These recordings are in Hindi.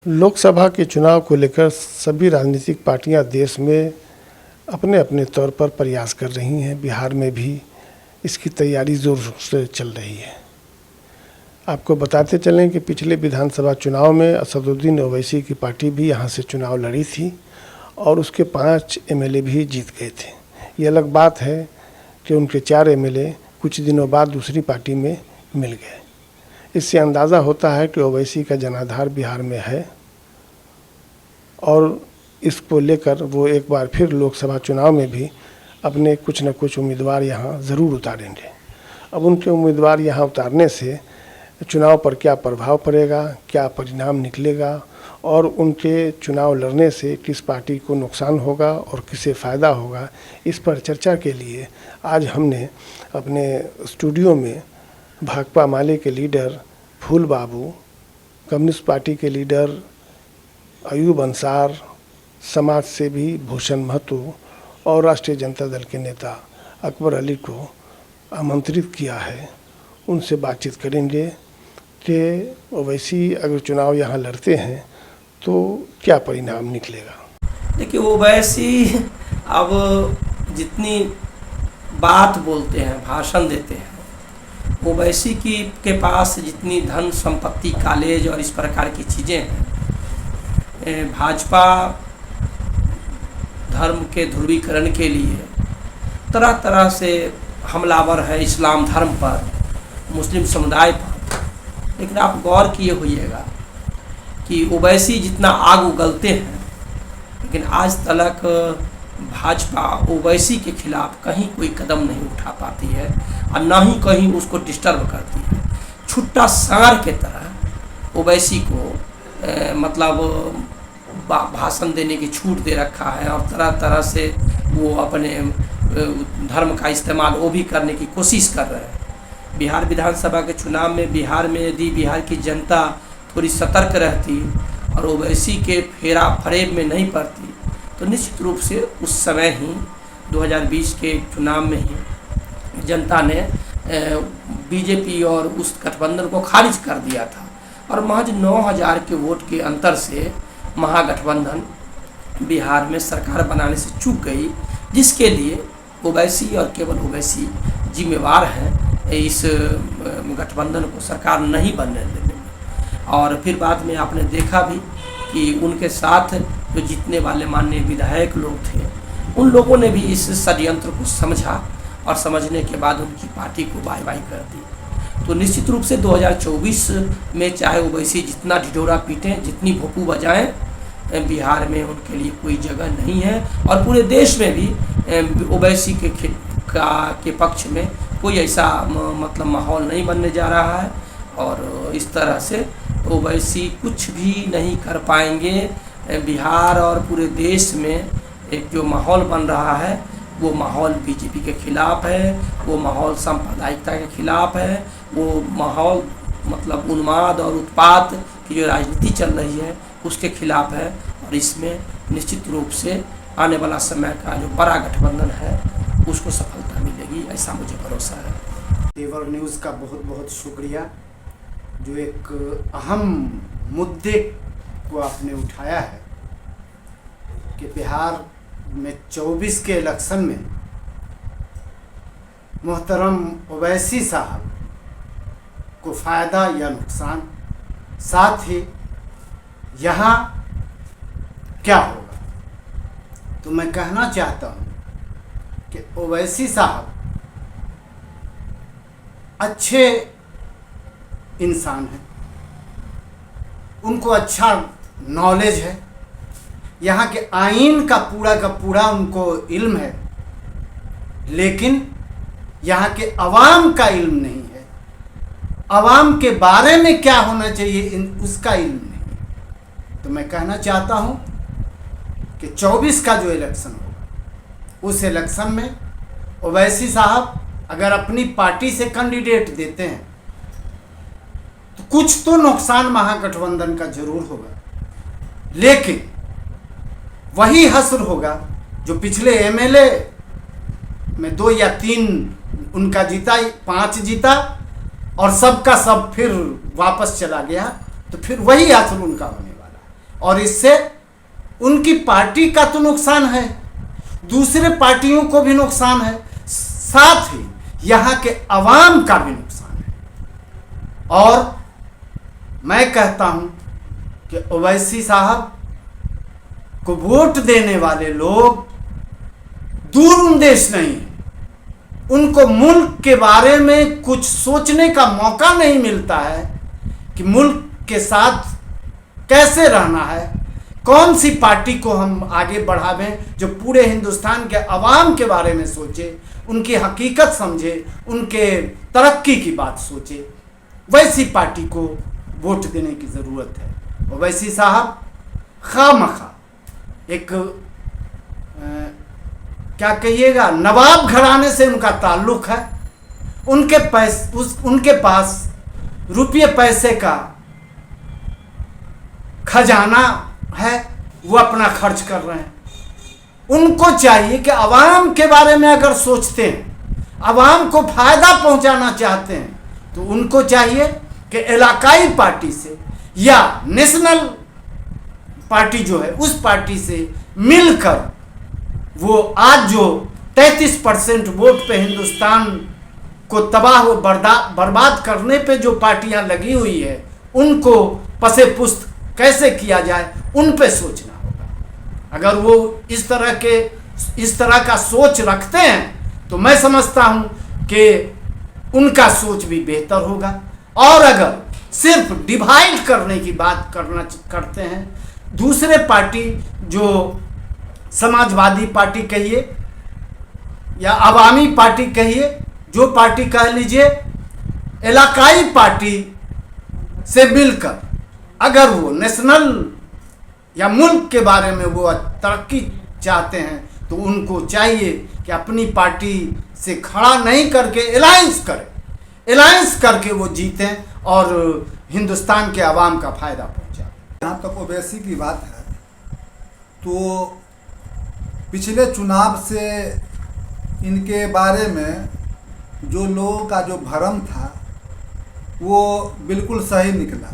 लोकसभा के चुनाव को लेकर सभी राजनीतिक पार्टियां देश में अपने अपने तौर पर प्रयास कर रही हैं। बिहार में भी इसकी तैयारी जोर से चल रही है। आपको बताते चलें कि पिछले विधानसभा चुनाव में असदुद्दीन ओवैसी की पार्टी भी यहां से चुनाव लड़ी थी और उसके 5 एमएलए भी जीत गए थे। ये अलग बात है कि उनके 4 एमएलए कुछ दिनों बाद दूसरी पार्टी में मिल गए। इससे अंदाज़ा होता है कि ओवैसी का जनाधार बिहार में है और इसको लेकर वो एक बार फिर लोकसभा चुनाव में भी अपने कुछ न कुछ उम्मीदवार यहाँ ज़रूर उतारेंगे। अब उनके उम्मीदवार यहाँ उतारने से चुनाव पर क्या प्रभाव पड़ेगा, क्या परिणाम निकलेगा और उनके चुनाव लड़ने से किस पार्टी को नुकसान होगा और किसे फ़ायदा होगा, इस पर चर्चा के लिए आज हमने अपने स्टूडियो में भाकपा माले के लीडर फूल बाबू, कम्युनिस्ट पार्टी के लीडर अयूब अंसार, समाज सेवी भूषण महतो और राष्ट्रीय जनता दल के नेता अकबर अली को आमंत्रित किया है। उनसे बातचीत करेंगे कि ओवैसी अगर चुनाव यहाँ लड़ते हैं तो क्या परिणाम निकलेगा। देखिए, ओवैसी अब जितनी बात बोलते हैं, भाषण देते हैं, ओवैसी के पास जितनी धन संपत्ति, कॉलेज और इस प्रकार की चीज़ें हैं, भाजपा धर्म के ध्रुवीकरण के लिए तरह तरह से हमलावर है, इस्लाम धर्म पर, मुस्लिम समुदाय पर। लेकिन आप गौर किए होइएगा कि ओवैसी जितना आग उगलते हैं, लेकिन आज तक भाजपा ओवैसी के खिलाफ कहीं कोई कदम नहीं उठा पाती है और ना ही कहीं उसको डिस्टर्ब करती है। छुट्टा सांड के तरह ओवैसी को मतलब भाषण देने की छूट दे रखा है और तरह तरह से वो अपने धर्म का इस्तेमाल वो भी करने की कोशिश कर रहे हैं। बिहार विधानसभा के चुनाव में बिहार में यदि बिहार की जनता थोड़ी सतर्क रहती और ओवैसी के फेरा फरेब में नहीं पड़ती तो निश्चित रूप से उस समय ही 2020 के चुनाव में ही जनता ने बीजेपी और उस गठबंधन को खारिज कर दिया था और महज 9000 के वोट के अंतर से महागठबंधन बिहार में सरकार बनाने से चूक गई, जिसके लिए ओवैसी और केवल ओवैसी जिम्मेवार हैं इस गठबंधन को सरकार नहीं बनने देने में। और फिर बाद में आपने देखा भी कि उनके साथ जो जीतने वाले माननीय विधायक लोग थे, उन लोगों ने भी इस षड्यंत्र को समझा और समझने के बाद उनकी पार्टी को बाय बाय कर दी। तो निश्चित रूप से 2024 में चाहे ओवैसी जितना ढिढोरा पीटें, जितनी भोपू बजाएं, बिहार में उनके लिए कोई जगह नहीं है और पूरे देश में भी ओवैसी के पक्ष में कोई ऐसा मतलब माहौल नहीं बनने जा रहा है और इस तरह से ओवैसी कुछ भी नहीं कर पाएंगे। बिहार और पूरे देश में एक जो माहौल बन रहा है वो माहौल बीजेपी के खिलाफ है, वो माहौल सांप्रदायिकता के खिलाफ है, वो माहौल मतलब उन्माद और उत्पात की जो राजनीति चल रही है उसके खिलाफ है और इसमें निश्चित रूप से आने वाला समय का जो बड़ा गठबंधन है उसको सफलता मिलेगी, ऐसा मुझे भरोसा है। तेवर न्यूज़ का बहुत बहुत शुक्रिया, जो एक अहम मुद्दे को आपने उठाया है कि बिहार में 24 के इलेक्शन में मोहतरम ओवैसी साहब को फ़ायदा या नुकसान, साथ ही यहाँ क्या होगा। तो मैं कहना चाहता हूँ कि ओवैसी साहब अच्छे इंसान हैं, उनको अच्छा नॉलेज है, यहाँ के आइन का पूरा उनको इल्म है, लेकिन यहाँ के अवाम का इल्म नहीं है। अवाम के बारे में क्या होना चाहिए उसका इल्म नहीं है। तो मैं कहना चाहता हूँ कि 24 का जो इलेक्शन होगा उस इलेक्शन में ओवैसी साहब अगर अपनी पार्टी से कैंडिडेट देते हैं तो कुछ तो नुकसान महागठबंधन का जरूर होगा, लेकिन वही हश्र होगा जो पिछले एमएलए में 2 या 3 उनका जीता, 5 जीता और सब का सब फिर वापस चला गया, तो फिर वही हश्र उनका होने वाला है। और इससे उनकी पार्टी का तो नुकसान है, दूसरे पार्टियों को भी नुकसान है, साथ ही यहाँ के अवाम का भी नुकसान है। और मैं कहता हूँ कि ओवैसी साहब को वोट देने वाले लोग दूरंदेश नहीं है, उनको मुल्क के बारे में कुछ सोचने का मौका नहीं मिलता है कि मुल्क के साथ कैसे रहना है, कौन सी पार्टी को हम आगे बढ़ावें जो पूरे हिंदुस्तान के अवाम के बारे में सोचे, उनकी हकीकत समझे, उनके तरक्की की बात सोचे। वैसी पार्टी को वोट देने की ज़रूरत है। ओवैसी साहब खामखा एक क्या कहिएगा, नवाब घराने से उनका ताल्लुक है, उनके पास रुपये पैसे का खजाना है, वो अपना खर्च कर रहे हैं। उनको चाहिए कि आवाम के बारे में अगर सोचते हैं, आवाम को फायदा पहुंचाना चाहते हैं, तो उनको चाहिए कि इलाकाई पार्टी से या नेशनल पार्टी जो है उस पार्टी से मिलकर वो आज जो 33% वोट पे हिंदुस्तान को तबाह व बर्बाद करने पे जो पार्टियां लगी हुई है, उनको पसे पुस्त कैसे किया जाए, उन पे सोचना होगा। अगर वो इस तरह का सोच रखते हैं तो मैं समझता हूं कि उनका सोच भी बेहतर होगा। और अगर सिर्फ डिवाइड करने की बात करते हैं, दूसरे पार्टी जो समाजवादी पार्टी कहिए या अवामी पार्टी कहिए, जो पार्टी कह लीजिए, इलाकाई पार्टी से मिलकर अगर वो नेशनल या मुल्क के बारे में वो तरक्की चाहते हैं, तो उनको चाहिए कि अपनी पार्टी से खड़ा नहीं करके अलायंस करके वो जीतें और हिंदुस्तान के अवाम का फ़ायदा पहुँचाएं। जहाँ तक ओवैसी की बात है, तो पिछले चुनाव से इनके बारे में जो लोगों का जो भ्रम था वो बिल्कुल सही निकला।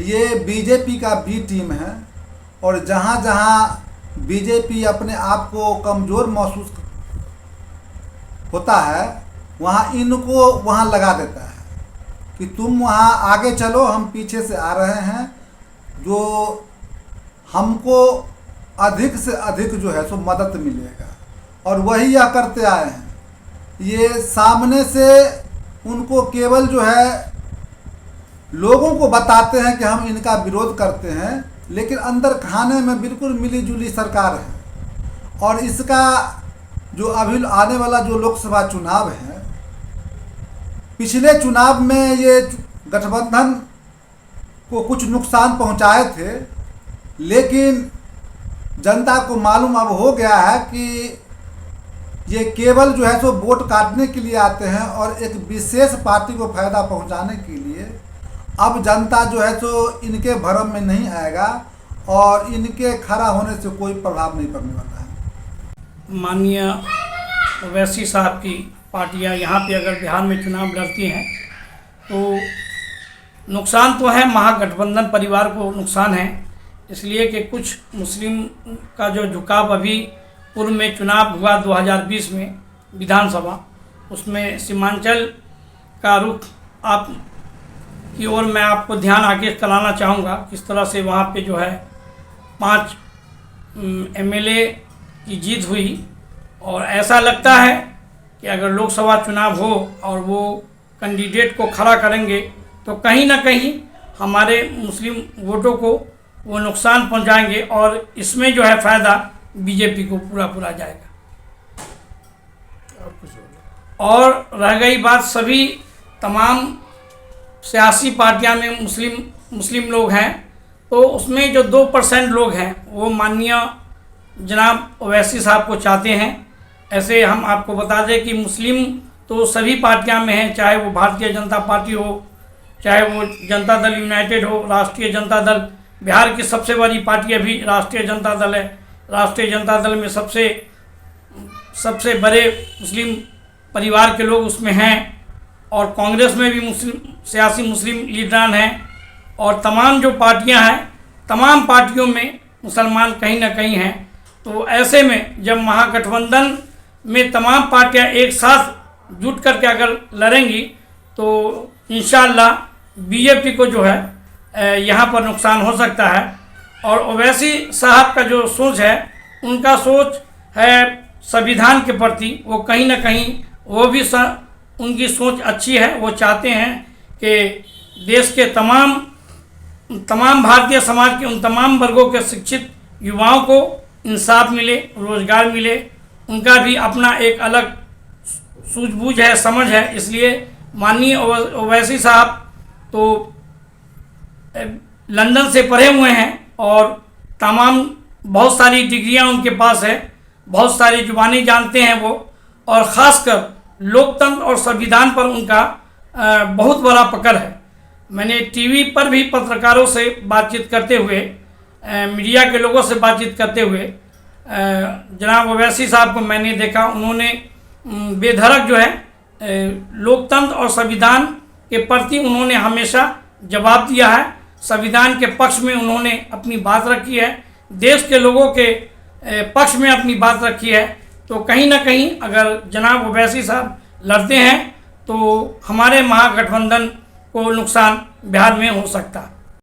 ये बीजेपी का बी टीम है और जहाँ जहाँ बीजेपी अपने आप को कमज़ोर महसूस होता है, वहाँ इनको वहाँ लगा देता है कि तुम वहाँ आगे चलो, हम पीछे से आ रहे हैं, जो हमको अधिक से अधिक जो है सो मदद मिलेगा। और वही यह करते आए हैं। ये सामने से उनको केवल जो है लोगों को बताते हैं कि हम इनका विरोध करते हैं, लेकिन अंदर खाने में बिल्कुल मिली जुली सरकार है। और इसका जो अभी आने वाला जो लोकसभा चुनाव है, पिछले चुनाव में ये गठबंधन को कुछ नुकसान पहुंचाए थे, लेकिन जनता को मालूम अब हो गया है कि ये केवल जो है सो वोट काटने के लिए आते हैं और एक विशेष पार्टी को फायदा पहुंचाने के लिए। अब जनता जो है सो इनके भरम में नहीं आएगा और इनके खड़ा होने से कोई प्रभाव नहीं पड़ने वाला है। माननीय ओवैसी साहब की पार्टियां यहाँ पे अगर बिहार में चुनाव लड़ती हैं तो नुकसान तो है, महागठबंधन परिवार को नुकसान है, इसलिए कि कुछ मुस्लिम का जो झुकाव अभी पूर्व में चुनाव हुआ 2020 में विधानसभा, उसमें सीमांचल का रुख आप की ओर मैं आपको ध्यान आगे कराना चाहूँगा। किस तरह से वहाँ पे जो है 5 MLA की जीत हुई और ऐसा लगता है कि अगर लोकसभा चुनाव हो और वो कैंडिडेट को खड़ा करेंगे तो कहीं ना कहीं हमारे मुस्लिम वोटों को वो नुकसान पहुंचाएंगे और इसमें जो है फ़ायदा बीजेपी को पूरा जाएगा। और रह गई बात सभी तमाम सियासी पार्टियां में मुस्लिम लोग हैं, तो उसमें जो 2% लोग हैं वो माननीय जनाब ओवैसी साहब को चाहते हैं। ऐसे हम आपको बता दें कि मुस्लिम तो सभी पार्टियां में हैं, चाहे वो भारतीय जनता पार्टी हो, चाहे वो जनता दल यूनाइटेड हो, राष्ट्रीय जनता दल। बिहार की सबसे बड़ी पार्टी अभी राष्ट्रीय जनता दल है। राष्ट्रीय जनता दल में सबसे बड़े मुस्लिम परिवार के लोग उसमें हैं और कांग्रेस में भी सियासी मुस्लिम लीडरान हैं और तमाम जो पार्टियां हैं तमाम पार्टियों में मुसलमान कहीं ना कहीं हैं। तो ऐसे में जब महागठबंधन में तमाम पार्टियां एक साथ जुट करके अगर लड़ेंगी तो इंशाअल्लाह बीजेपी को जो है यहाँ पर नुकसान हो सकता है। और ओवैसी साहब का जो सोच है, उनका सोच है संविधान के प्रति, वो कहीं ना कहीं वो भी उनकी सोच अच्छी है। वो चाहते हैं कि देश के तमाम भारतीय समाज के उन तमाम वर्गों के शिक्षित युवाओं को इंसाफ मिले, रोजगार मिले। उनका भी अपना एक अलग सूझबूझ है, समझ है। इसलिए माननीय ओवैसी साहब तो लंदन से पढ़े हुए हैं और तमाम बहुत सारी डिग्रियां उनके पास है, बहुत सारी जुबानी जानते हैं वो, और ख़ासकर लोकतंत्र और संविधान पर उनका बहुत बड़ा पकड़ है। मैंने टीवी पर भी पत्रकारों से बातचीत करते हुए, मीडिया के लोगों से बातचीत करते हुए जनाब ओवैसी साहब को मैंने देखा, उन्होंने बेधड़क जो है लोकतंत्र और संविधान के प्रति उन्होंने हमेशा जवाब दिया है। संविधान के पक्ष में उन्होंने अपनी बात रखी है, देश के लोगों के पक्ष में अपनी बात रखी है। तो कहीं ना कहीं अगर जनाब ओवैसी साहब लड़ते हैं तो हमारे महागठबंधन को नुकसान बिहार में हो सकता है।